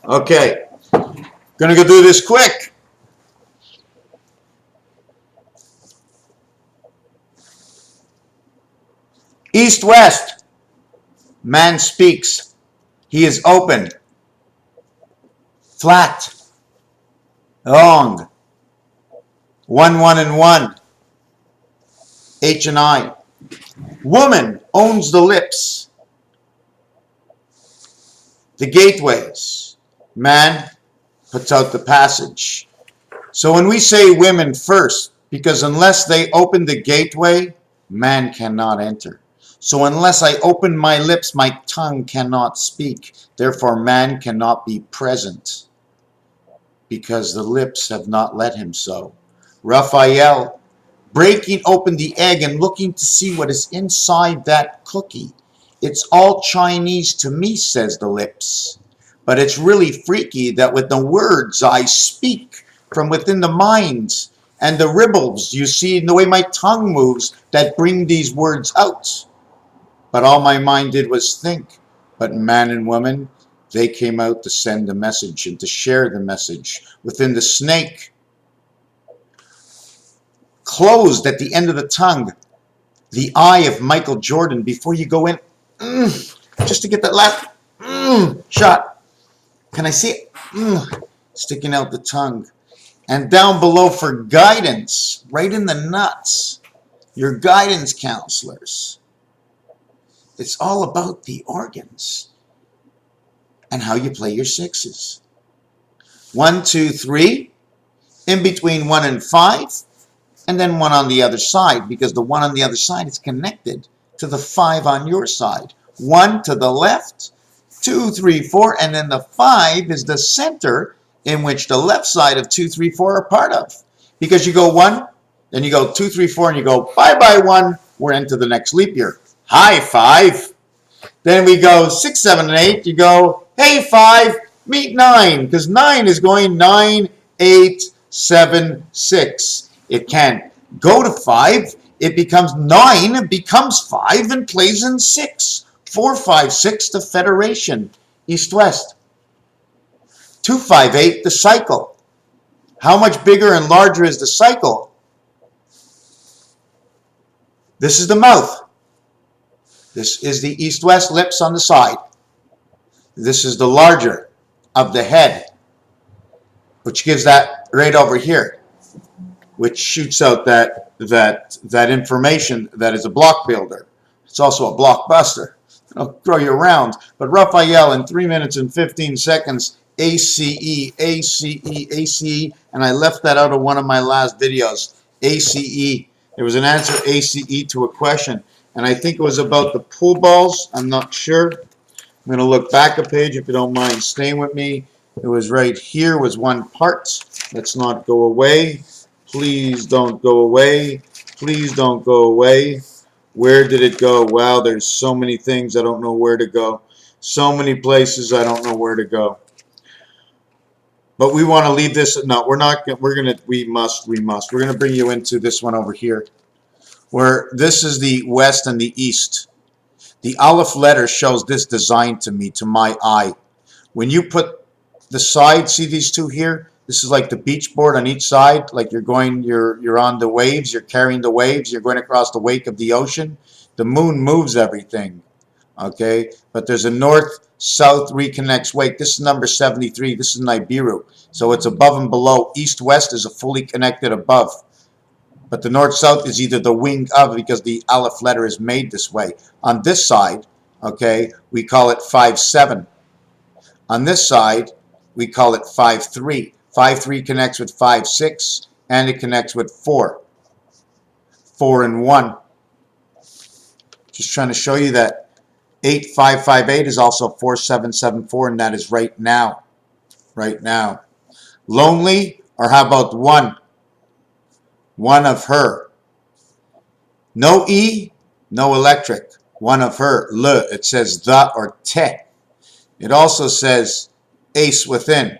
Okay, gonna go do this quick. East-west, man speaks. He is open, flat, long, 1, 1, and 1, H and I. Woman owns the lips, the gateways. Man puts out the passage. So when we say women first, because unless they open the gateway, man cannot enter. So unless I open my lips, my tongue cannot speak. Therefore, man cannot be present, because the lips have not let him so. Raphael, breaking open the egg and looking to see what is inside that cookie. It's all Chinese to me, says the lips. But it's really freaky that with the words I speak from within the minds and the ribbles you see in the way my tongue moves that bring these words out. But all my mind did was think. But man and woman, they came out to send the message and to share the message within the snake. Closed at the end of the tongue, the eye of Michael Jordan before you go in, just to get that last shot. Can I see it? Sticking out the tongue. And down below for guidance, right in the nuts, your guidance counselors. It's all about the organs and how you play your sixes. 1, 2, 3, in between 1 and 5, and then 1 on the other side, because the 1 on the other side is connected to the 5 on your side. 1 to the left, 2, 3, 4, and then the 5 is the center in which the left side of 2, 3, 4 are part of. Because you go 1, then you go 2, 3, 4, and you go bye-bye 1, we're into the next leap year. Hi, 5. Then we go 6, 7, and 8, you go, hey, 5, meet 9, because 9 is going 9, 8, 7, 6. It can't go to 5. It becomes 9, becomes 5, and plays in 6. 4, 5, 6, the federation, east-west. 2, 5, 8, the cycle. How much bigger and larger is the cycle? This is the mouth. This is the east-west lips on the side. This is the larger of the head, which gives that right over here, which shoots out that information that is a block builder. It's also a blockbuster. It'll throw you around. But Raphael in 3 minutes and 15 seconds, ACE, ACE, ACE, and I left that out of one of my last videos, ACE. There was an answer ACE to a question, and I think it was about the pool balls. I'm not sure. I'm going to look back a page if you don't mind staying with me. It was right here was one part. Let's not go away. Please don't go away. Please don't go away. Where did it go? Wow, there's so many things I don't know where to go. So many places I don't know where to go. But we want to leave this. No, we're not. We must. We're going to bring you into this one over here, where this is the west and the east. The Aleph letter shows this design to me, to my eye. When you put the side, see these two here? This is like the beach board on each side, like you're on the waves, you're carrying the waves, you're going across the wake of the ocean. The moon moves everything, okay? But there's a north-south reconnects wake. This is number 73. This is Nibiru. So it's above and below. East-west is a fully connected above. But the north-south is either the wing of, because the Aleph letter is made this way. On this side, okay, we call it 5-7. On this side, we call it 5-3. 5-3 connects with 5-6, and it connects with 4. 4 and 1. Just trying to show you that 8-5-5-8 is also 4-7-7-4, and that is right now. Right now. Lonely, or how about 1? 1 of her. No E, no electric. 1 of her. Le, it says the or te. It also says ace within.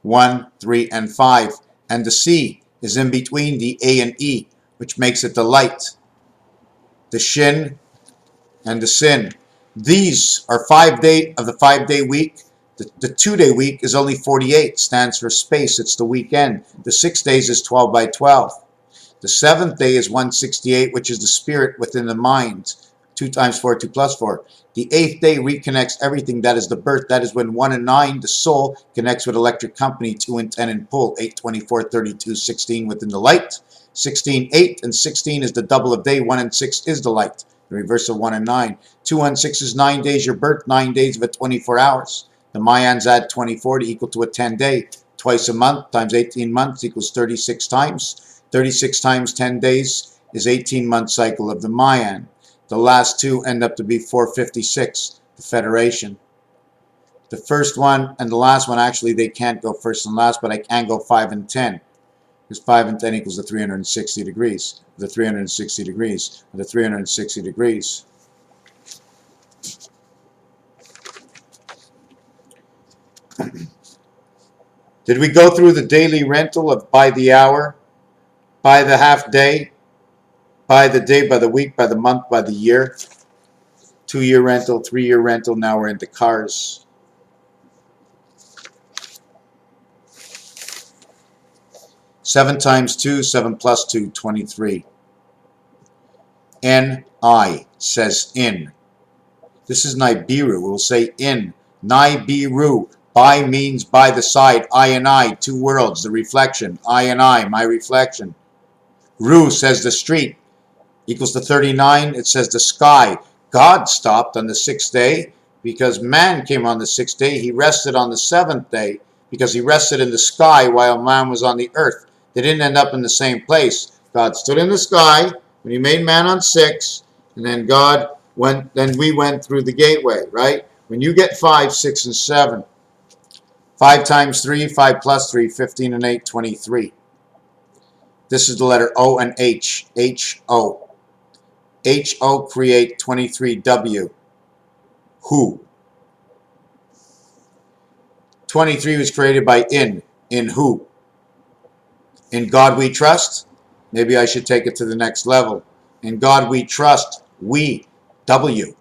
1, 3, and 5. And the C is in between the A and E, which makes it the light. The shin and the sin. These are 5 day of the 5-day week. The 2-day week is only 48, stands for space. It's the weekend. The 6 days is 12 by 12. The 7th day is 168, which is the spirit within the mind. 2 times 4, 2 plus 4. The 8th day reconnects everything. That is the birth. That is when 1 and 9, the soul, connects with electric company. 2 and 10 in pull. 8, 24, 32, 16 within the light. 16, 8 and 16 is the double of day. 1 and 6 is the light. The reverse of 1 and 9. 2 and 6 is 9 days your birth. 9 days of it, 24 hours. The Mayans add 24 to equal to a 10 day. Twice a month times 18 months equals 36 times. 36 times 10 days is 18-month cycle of the Mayan. The last two end up to be 456, the Federation. The first one and the last one, actually, they can't go first and last, but I can go 5 and 10. Because 5 and 10 equals the 360 degrees. The 360 degrees. The 360 degrees. Did we go through the daily rental of by the hour, by the half day, by the day, by the week, by the month, by the year? 2-year rental, 3-year rental, now we're into cars. Seven times 2, 7 plus 2, 23. N-I says in. This is Nibiru. We'll say in. Nibiru. By means by the side. I and I. 2 worlds. The reflection. I and I. My reflection. Ru says the street. Equals to 39. It says the sky. God stopped on the 6th day because man came on the 6th day. He rested on the 7th day because he rested in the sky while man was on the earth. They didn't end up in the same place. God stood in the sky when he made man on 6, and then God went, then we went through the gateway, right? When you get 5, 6, and 7, 5 times 3, 5 plus 3, 15 and 8, 23. This is the letter O and H. H-O. H-O create 23W. Who? 23 was created by in. In who? In God we trust. Maybe I should take it to the next level. In God we trust. We. W.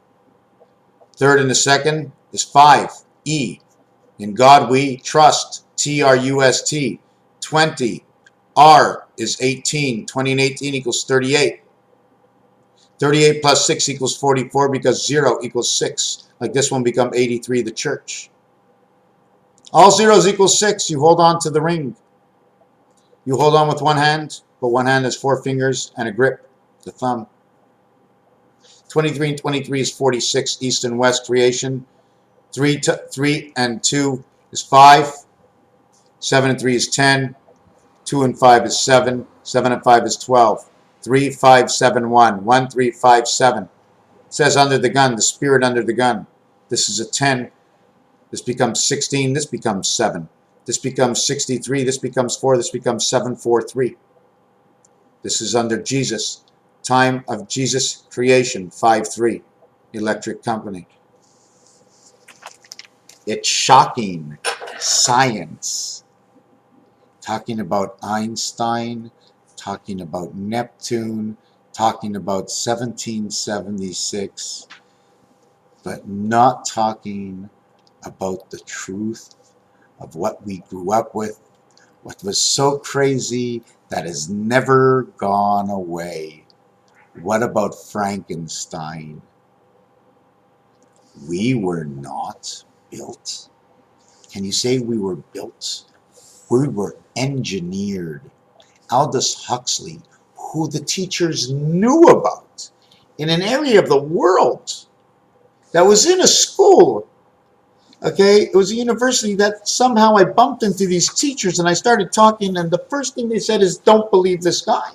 Third and the second is 5. E. In God we trust. T-R-U-S-T. 20. R is 18. 20 and 18 equals 38. 38 plus 6 equals 44 because 0 equals 6. Like this one become 83, the church. All zeros equal 6. You hold on to the ring. You hold on with one hand, but one hand has 4 fingers and a grip, the thumb. 23 and 23 is 46, east and west creation. 3 and 2 is 5. 7 and 3 is 10. 2 and 5 is 7. 7 and 5 is 12. 3, 5, 7, 1. 1, 3, 5, 7. It says under the gun, the spirit under the gun. This is a 10. This becomes 16. This becomes 7. This becomes 63. This becomes 4. This becomes 7, 4, 3. This is under Jesus. Time of Jesus creation, 5, 3. Electric company. It's shocking. Science. Talking about Einstein. Talking about Neptune. Talking about 1776. But not talking about the truth of what we grew up with, what was so crazy that has never gone away. What about Frankenstein? We were not built. Can you say we were built? We were engineered. Aldous Huxley, who the teachers knew about in an area of the world that was in a school. Okay, it was a university that somehow I bumped into these teachers and I started talking, and the first thing they said is, don't believe this guy.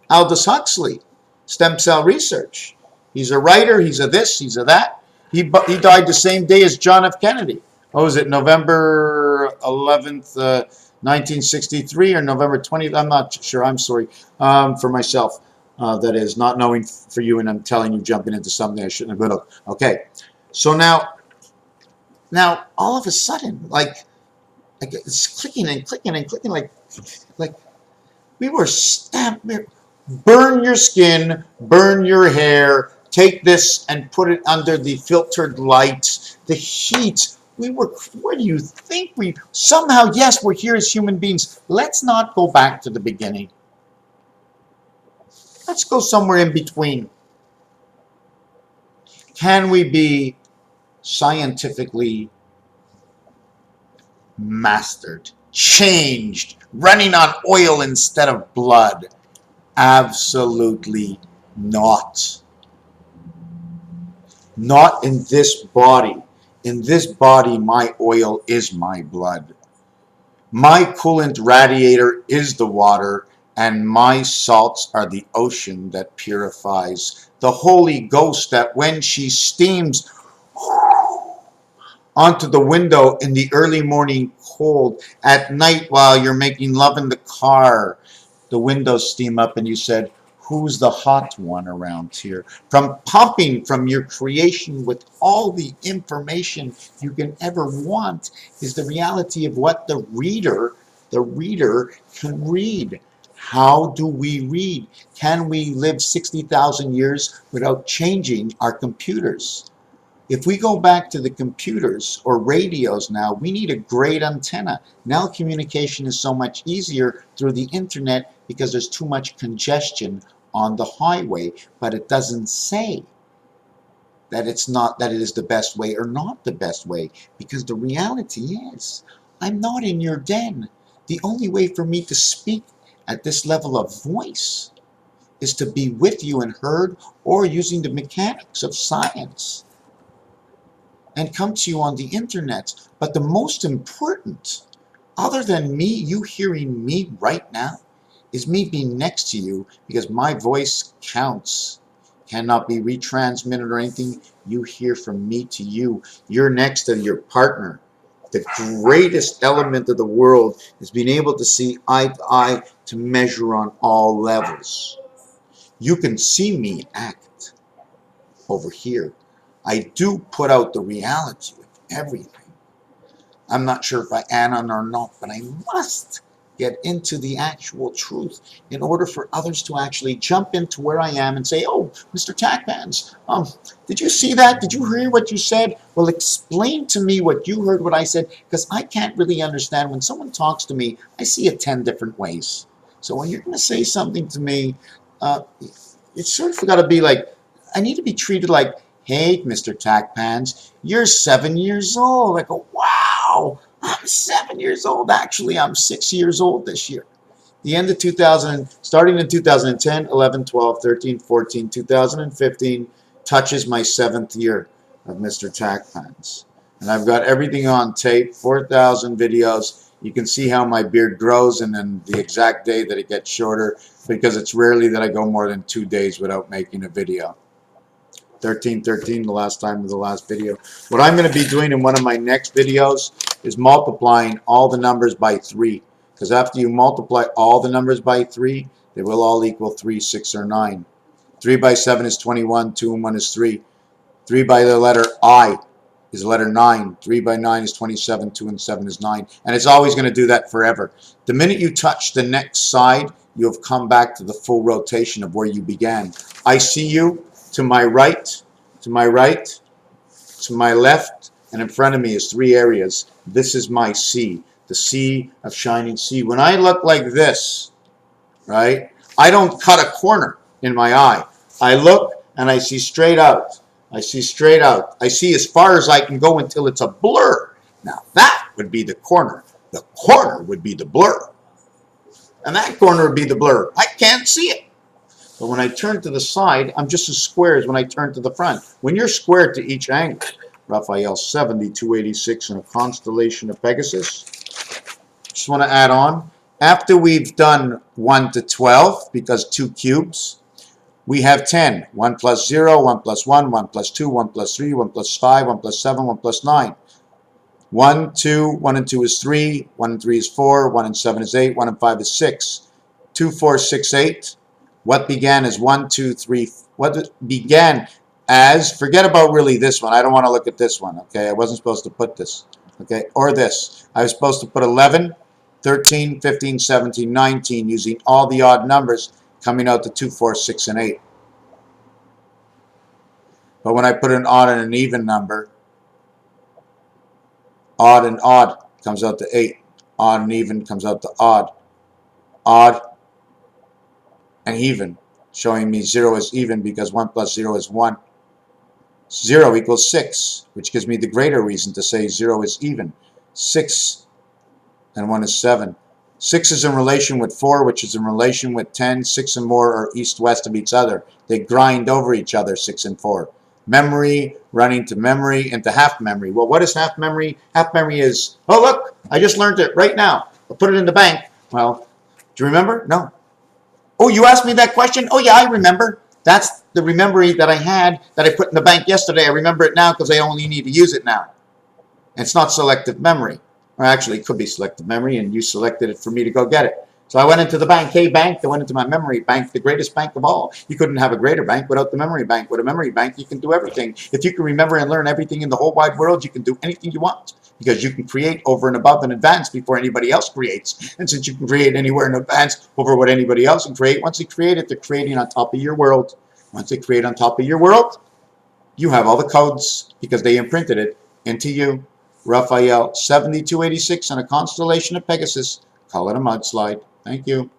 Aldous Huxley, stem cell research. He's a writer, he's a this, he's a that. He died the same day as John F. Kennedy. What was it, November 11th, 1963 or November 20th? I'm not sure, I'm sorry for myself. That is, not knowing for you, and I'm telling you, jumping into something I shouldn't have been. Okay, so now, all of a sudden, like it's clicking and clicking and clicking, like we were stamped. Burn your skin, burn your hair, take this and put it under the filtered light, the heat, Where do you think somehow, yes, we're here as human beings. Let's not go back to the beginning. Let's go somewhere in between. Can we be scientifically mastered, changed, running on oil instead of blood? Absolutely not. Not in this body. In this body, my oil is my blood. My coolant radiator is the water, and my salts are the ocean that purifies. The Holy Ghost that when she steams onto the window in the early morning cold, at night while you're making love in the car, the windows steam up and you said, who's the hot one around here? From pumping from your creation with all the information you can ever want is the reality of what the reader can read. How do we read? Can we live 60,000 years without changing our computers? If we go back to the computers or radios now, we need a great antenna. Now communication is so much easier through the internet because there's too much congestion on the highway, but it doesn't say that it is the best way or not the best way, because the reality is I'm not in your den. The only way for me to speak at this level of voice is to be with you and heard, or using the mechanics of science and come to you on the internet. But the most important, other than me, you hearing me right now, is me being next to you, because my voice counts. Cannot be retransmitted or anything. You hear from me to you. You're next to your partner. The greatest element of the world is being able to see eye to eye, to measure on all levels. You can see me act over here. I do put out the reality of everything. I'm not sure if I am or not, but I must get into the actual truth in order for others to actually jump into where I am and say, oh, Mr. Tackpans, did you see that? Did you hear what you said? Well, explain to me what you heard, what I said, because I can't really understand. When someone talks to me, I see it 10 different ways. So when you're going to say something to me, it's sort of got to be like, I need to be treated like, hey, Mr. Tackpans, you're 7 years old. I go, wow, I'm 7 years old. Actually, I'm 6 years old this year. The end of 2000, starting in 2010, 11, 12, 13, 14, 2015, touches my 7th year of Mr. Tackpans. And I've got everything on tape, 4,000 videos. You can see how my beard grows and then the exact day that it gets shorter, because it's rarely that I go more than 2 days without making a video. 1313, the last time of the last video. What I'm going to be doing in one of my next videos is multiplying all the numbers by 3. Because after you multiply all the numbers by 3, they will all equal 3, 6, or 9. 3 by 7 is 21, 2 and 1 is 3. 3 by the letter I is letter 9. 3 by 9 is 27, 2 and 7 is 9. And it's always going to do that forever. The minute you touch the next side, you have come back to the full rotation of where you began. I see you. To my right, to my right, to my left, and in front of me is 3 areas. This is my sea, the sea of shining sea. When I look like this, right, I don't cut a corner in my eye. I look and I see straight out. I see straight out. I see as far as I can go until it's a blur. Now that would be the corner. The corner would be the blur. And that corner would be the blur. I can't see it. But when I turn to the side, I'm just as square as when I turn to the front. When you're square to each angle, Raphael 70, 286 in a constellation of Pegasus. Just want to add on, after we've done 1 to 12, because 2 cubes, we have 10. 1 plus 0, 1 plus 1, 1 plus 2, 1 plus 3, 1 plus 5, 1 plus 7, 1 plus 9. 1, 2, 1 and 2 is 3, 1 and 3 is 4, 1 and 7 is 8, 1 and 5 is 6. 2, 4, 6, 8. What began as 1, 2, 3, what began as, forget about really this one. I don't want to look at this one, okay? I wasn't supposed to put this, okay? Or this. I was supposed to put 11, 13, 15, 17, 19 using all the odd numbers coming out to 2, 4, 6, and 8. But when I put an odd and an even number, Odd and odd comes out to 8. Odd and even comes out to odd. Odd and even, showing me 0 is even because 1 plus 0 is 1. 0 equals 6, which gives me the greater reason to say 0 is even. 6 and 1 is 7. 6 is in relation with 4, which is in relation with 10. 6 and more are east-west of each other. They grind over each other, 6 and 4. Memory running to memory into half memory. Well, what is half memory? Half memory is, oh, look, I just learned it right now. I'll put it in the bank. Well, do you remember? No. Oh, you asked me that question? Oh, yeah, I remember. That's the memory that I had that I put in the bank yesterday. I remember it now because I only need to use it now. It's not selective memory. Or actually, it could be selective memory, and you selected it for me to go get it. So I went into the bank. Hey, bank. I went into my memory bank, the greatest bank of all. You couldn't have a greater bank without the memory bank. With a memory bank, you can do everything. If you can remember and learn everything in the whole wide world, you can do anything you want because you can create over and above in advance before anybody else creates. And since you can create anywhere in advance over what anybody else can create, once they create it, they're creating on top of your world. Once they create on top of your world, you have all the codes because they imprinted it into you. Raphael 7286 on a constellation of Pegasus. Call it a mudslide. Thank you.